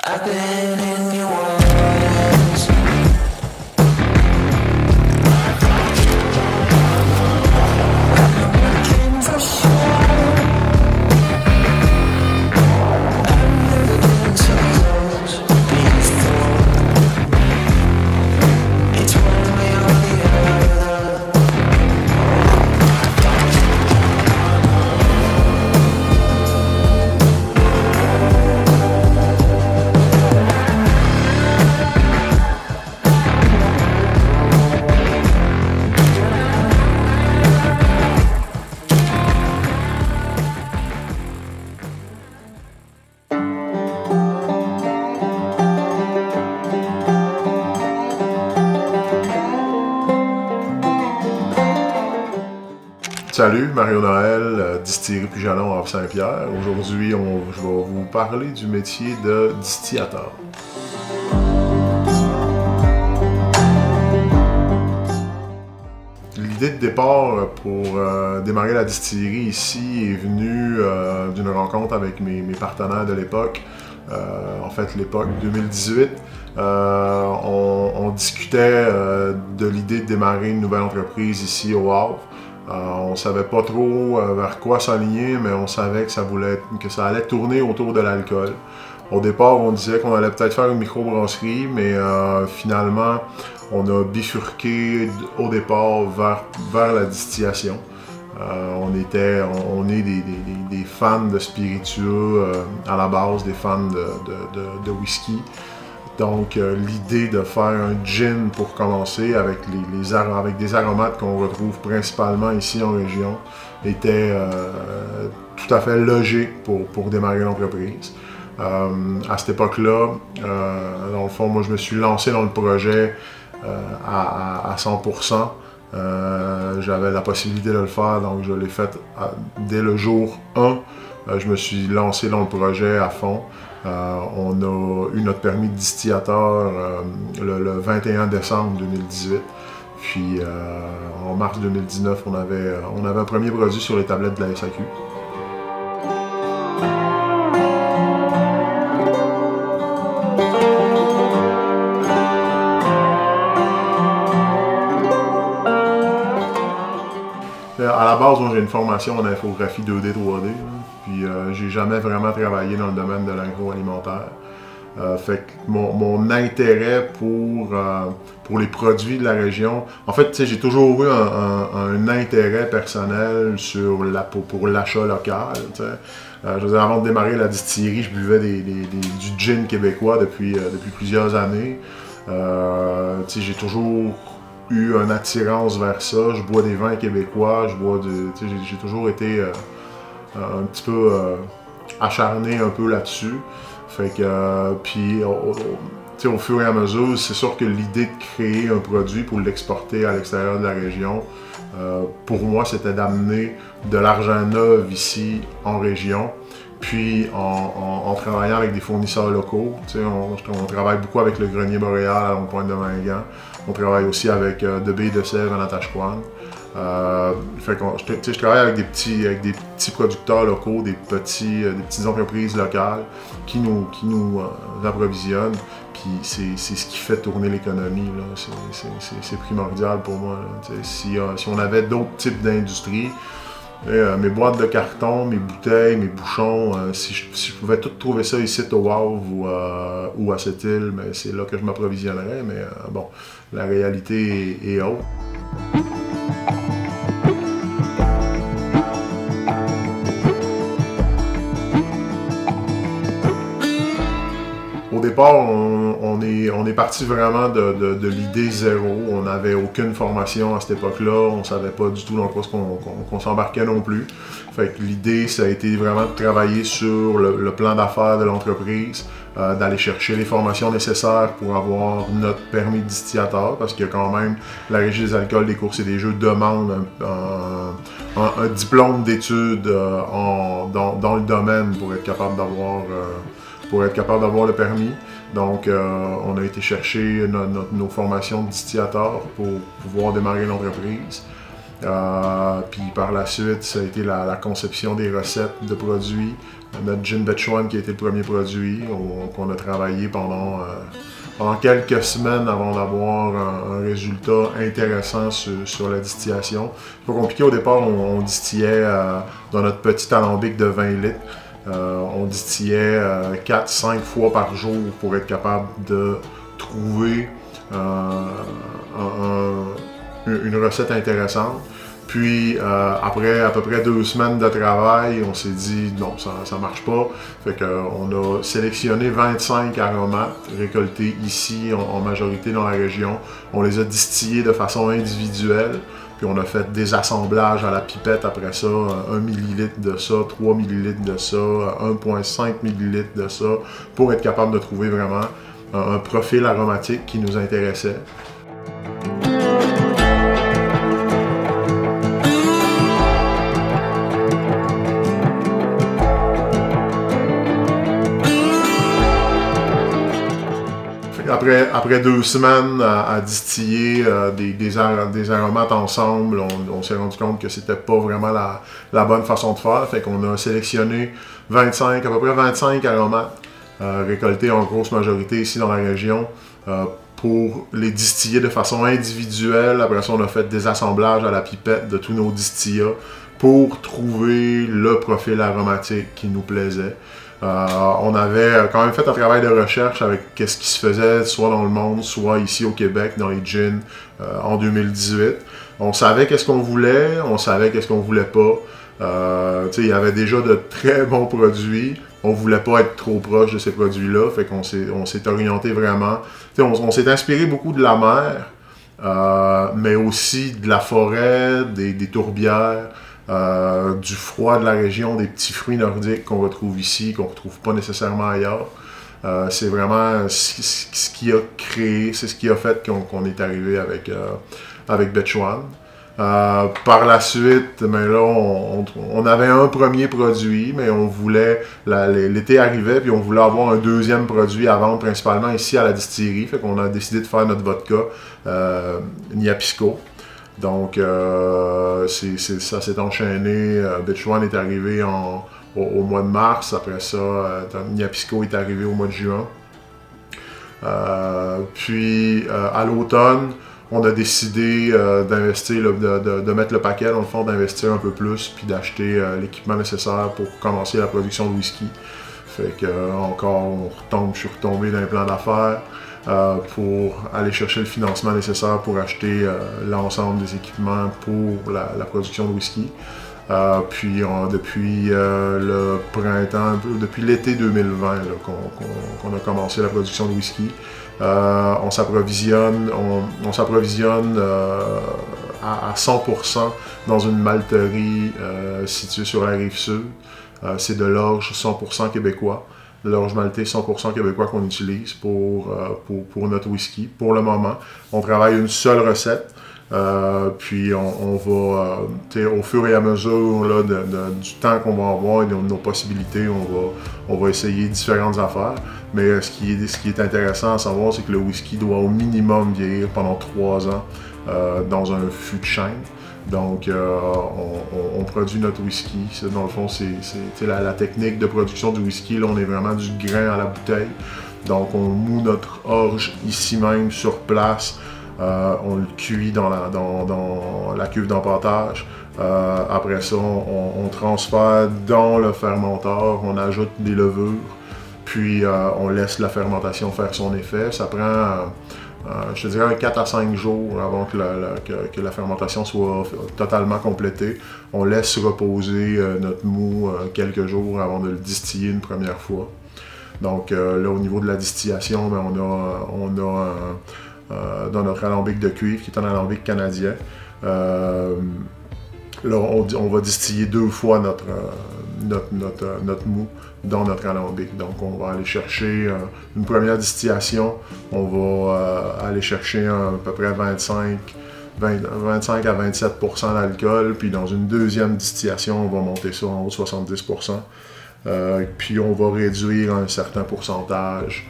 I've been in your words. Looking for sure. I'm looking so close before. It's one way or the other. Salut, Mario Noël, distillerie Pujalon à Havre-Saint-Pierre. Aujourd'hui, je vais vous parler du métier de distillateur. L'idée de départ pour démarrer la distillerie ici est venue d'une rencontre avec mes partenaires de l'époque. En fait, l'époque 2018. On discutait de l'idée de démarrer une nouvelle entreprise ici au Havre. On ne savait pas trop vers quoi s'aligner, mais on savait que ça allait tourner autour de l'alcool. Au départ, on disait qu'on allait peut-être faire une microbrasserie, mais finalement, on a bifurqué au départ vers la distillation. On est des fans de spiritueux à la base, des fans de whisky. Donc, l'idée de faire un gin pour commencer avec des aromates qu'on retrouve principalement ici en région était tout à fait logique pour démarrer l'entreprise. À cette époque-là, dans le fond, moi je me suis lancé dans le projet à 100%. J'avais la possibilité de le faire, donc je l'ai fait dès le jour 1. Je me suis lancé dans le projet à fond. On a eu notre permis de distillateur le 21 décembre 2018. Puis en mars 2019, on avait un premier produit sur les tablettes de la SAQ. À la base, moi j'ai une formation en infographie 2D, 3D. Puis j'ai jamais vraiment travaillé dans le domaine de l'agroalimentaire. Fait que mon intérêt pour les produits de la région, en fait, j'ai toujours eu un intérêt personnel pour l'achat local. Je veux dire, avant de démarrer la distillerie, je buvais du gin québécois depuis plusieurs années. J'ai toujours eu une attirance vers ça. Je bois des vins québécois, j'ai toujours été un petit peu acharné un peu là-dessus. Fait que, puis au fur et à mesure, c'est sûr que l'idée de créer un produit pour l'exporter à l'extérieur de la région, pour moi, c'était d'amener de l'argent neuf ici en région. Puis en travaillant avec des fournisseurs locaux, on travaille beaucoup avec le Grenier Boréal à Longue-Pointe-de-Mingan. On travaille aussi avec De Billes de Sèvres à Natashquan. Je travaille avec des petits producteurs locaux, des petites entreprises locales qui nous approvisionnent. Puis c'est ce qui fait tourner l'économie. C'est primordial pour moi. Si on avait d'autres types d'industries, mes boîtes de carton, mes bouteilles, mes bouchons, si je pouvais tout trouver ça ici au Havre ou à cette île, c'est là que je m'approvisionnerais. Mais bon, la réalité est autre. Au départ, on est parti vraiment de l'idée zéro. On n'avait aucune formation à cette époque-là. On ne savait pas du tout dans quoi qu'on s'embarquait non plus. Fait que l'idée, ça a été vraiment de travailler sur le plan d'affaires de l'entreprise, d'aller chercher les formations nécessaires pour avoir notre permis de distillateur, parce que quand même, la Régie des alcools, des courses et des jeux demande un diplôme d'études dans le domaine pour être capable d'avoir le permis. Donc, on a été chercher nos formations de distillateur pour pouvoir démarrer l'entreprise. Puis par la suite, ça a été la conception des recettes de produits, notre gin Betchuan qui a été le premier produit, qu'on a travaillé pendant quelques semaines avant d'avoir un résultat intéressant sur la distillation. C'est pas compliqué, au départ on distillait dans notre petit alambic de 20 litres. On distillait 4-5 fois par jour pour être capable de trouver une recette intéressante. Puis après à peu près 2 semaines de travail, on s'est dit non, ça marche pas. Fait qu'on a sélectionné 25 aromates récoltés ici en majorité dans la région. On les a distillés de façon individuelle. Puis on a fait des assemblages à la pipette après ça, 1 ml de ça, 3 ml de ça, 1,5 ml de ça, pour être capable de trouver vraiment un profil aromatique qui nous intéressait. Après 2 semaines à distiller des aromates ensemble, on s'est rendu compte que c'était pas vraiment la bonne façon de faire. Fait qu'on a sélectionné à peu près 25 aromates récoltés en grosse majorité ici dans la région pour les distiller de façon individuelle. Après ça, on a fait des assemblages à la pipette de tous nos distillats pour trouver le profil aromatique qui nous plaisait. On avait quand même fait un travail de recherche avec ce qui se faisait soit dans le monde, soit ici au Québec, dans les gins en 2018. On savait qu'est-ce qu'on voulait, on savait qu'est-ce qu'on voulait pas. Il y avait déjà de très bons produits. On voulait pas être trop proche de ces produits-là, fait qu'on s'est orienté vraiment. On s'est inspiré beaucoup de la mer, mais aussi de la forêt, des tourbières. Du froid de la région, des petits fruits nordiques qu'on retrouve ici, qu'on ne retrouve pas nécessairement ailleurs. C'est vraiment ce qui a créé, c'est ce qui a fait qu'on est arrivé avec Betchuan. Par la suite, ben là, on avait un premier produit, mais on voulait, l'été arrivait, puis on voulait avoir un deuxième produit à vendre principalement ici à la distillerie. Fait qu'on a décidé de faire notre vodka Niapisco. Donc, ça s'est enchaîné. Betchuan est arrivé au mois de mars. Après ça, Niapisco est arrivé au mois de juin. Puis, à l'automne, on a décidé d'investir, de mettre le paquet dans le fond, d'investir un peu plus, puis d'acheter l'équipement nécessaire pour commencer la production de whisky. Fait que, encore, je suis retombé dans un plan d'affaires. Pour aller chercher le financement nécessaire pour acheter l'ensemble des équipements pour la production de whisky. Puis depuis le printemps, depuis l'été 2020 qu'on a commencé la production de whisky, on s'approvisionne à 100% dans une malterie située sur la rive sud. C'est de l'orge 100% québécois. L'orge maltais 100% québécois qu'on utilise pour notre whisky. Pour le moment, on travaille une seule recette. Puis on va, au fur et à mesure là, du temps qu'on va avoir et de nos possibilités, on va essayer différentes affaires. Mais ce qui est intéressant à savoir, c'est que le whisky doit au minimum vieillir pendant 3 ans dans un fût de chêne. Donc, on produit notre whisky. Dans le fond, c'est la technique de production du whisky. Là, on est vraiment du grain à la bouteille. Donc, on moud notre orge ici même, sur place. On le cuit dans la cuve d'empâtage. Après ça, on transfère dans le fermenteur. On ajoute des levures. Puis, on laisse la fermentation faire son effet. Ça prend... je te dirais 4 à 5 jours avant que la fermentation soit totalement complétée. On laisse reposer notre mou quelques jours avant de le distiller une première fois. Donc là, au niveau de la distillation, ben, on a dans notre alambic de cuivre, qui est un alambic canadien, là, on va distiller 2 fois notre mou dans notre alambic. Donc, on va aller chercher une première distillation, on va aller chercher à peu près 25 à 27% d'alcool, puis dans une deuxième distillation, on va monter ça en haut de 70%. Puis on va réduire un certain pourcentage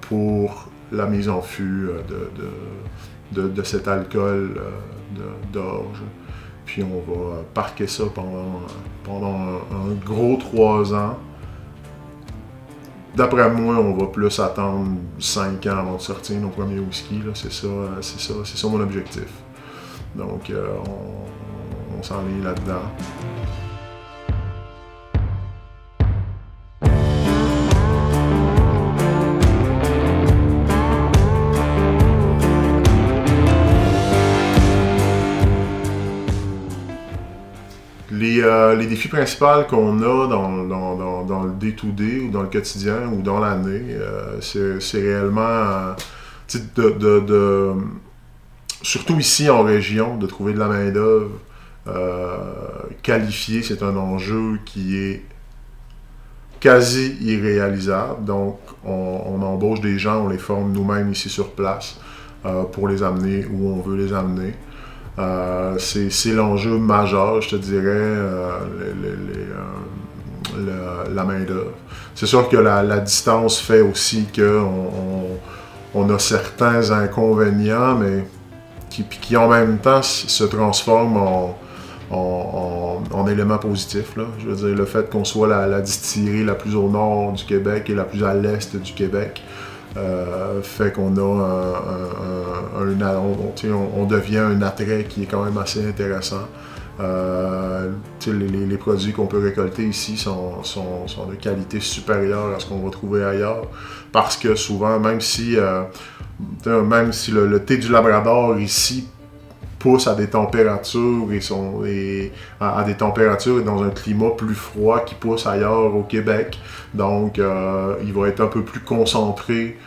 pour la mise en fût de cet alcool d'orge. puis on va parquer ça pendant un gros 3 ans. D'après moi, on va plus attendre 5 ans avant de sortir nos premiers whisky. C'est ça mon objectif. Donc, on s'enligne là-dedans. Les défis principaux qu'on a dans le day-to-day ou dans le quotidien ou dans l'année, c'est réellement, surtout ici en région, de trouver de la main-d'œuvre qualifiée. C'est un enjeu qui est quasi irréalisable. Donc, on embauche des gens, on les forme nous-mêmes ici sur place pour les amener où on veut les amener. C'est l'enjeu majeur, je te dirais, la main-d'œuvre. C'est sûr que la distance fait aussi qu'on a certains inconvénients, mais qui en même temps se transforment en éléments positifs. Là. Je veux dire, le fait qu'on soit la distillerie la plus au nord du Québec et la plus à l'est du Québec, fait qu'on a on devient un attrait qui est quand même assez intéressant. Les produits qu'on peut récolter ici sont de qualité supérieure à ce qu'on va trouver ailleurs, parce que souvent, même si le thé du Labrador ici pousse à des températures à des températures et dans un climat plus froid qui pousse ailleurs au Québec. Donc, il va être un peu plus concentré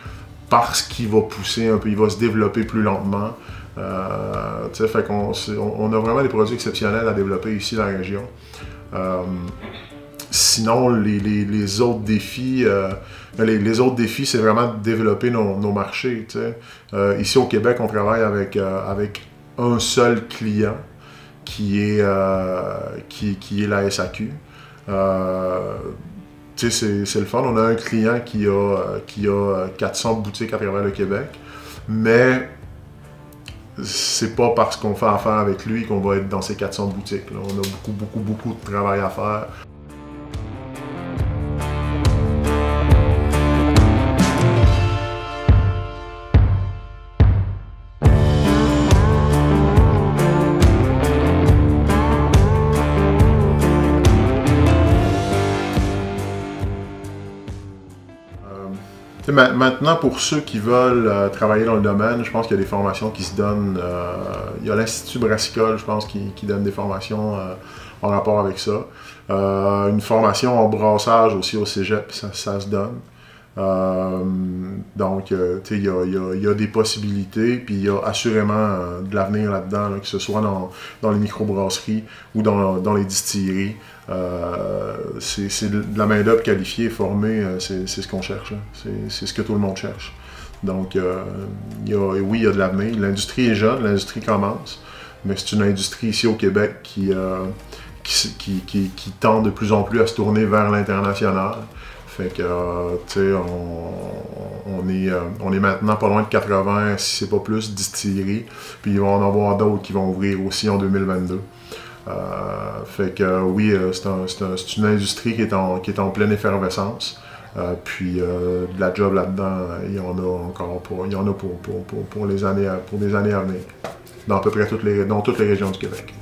parce qu'il va pousser un peu, il va se développer plus lentement. Fait on a vraiment des produits exceptionnels à développer ici dans la région. Sinon, les autres défis, c'est vraiment de développer nos marchés. Ici au Québec, on travaille avec un seul client qui est la SAQ. C'est le fun, on a un client qui a 400 boutiques à travers le Québec, mais c'est pas parce qu'on fait affaire avec lui qu'on va être dans ces 400 boutiques. Là. On a beaucoup de travail à faire. Maintenant, pour ceux qui veulent travailler dans le domaine, je pense qu'il y a des formations qui se donnent. Il y a l'Institut Brassicole, je pense, qui donne des formations en rapport avec ça. Une formation en brassage aussi au cégep, ça se donne. Donc, il y a des possibilités, puis il y a assurément de l'avenir là-dedans, là, que ce soit dans les microbrasseries ou dans les distilleries. C'est de la main-d'œuvre qualifiée, formée, c'est ce qu'on cherche. C'est ce que tout le monde cherche. Donc, il y a de l'avenir. L'industrie est jeune, l'industrie commence, mais c'est une industrie ici au Québec qui tend de plus en plus à se tourner vers l'international. Fait que, on est maintenant pas loin de 80, si c'est pas plus, distilleries. Puis il va en avoir d'autres qui vont ouvrir aussi en 2022. Fait que oui, c'est une industrie qui est en pleine effervescence. Puis de la job là-dedans, il y en a encore pour des années à venir. Dans à peu près toutes les régions du Québec.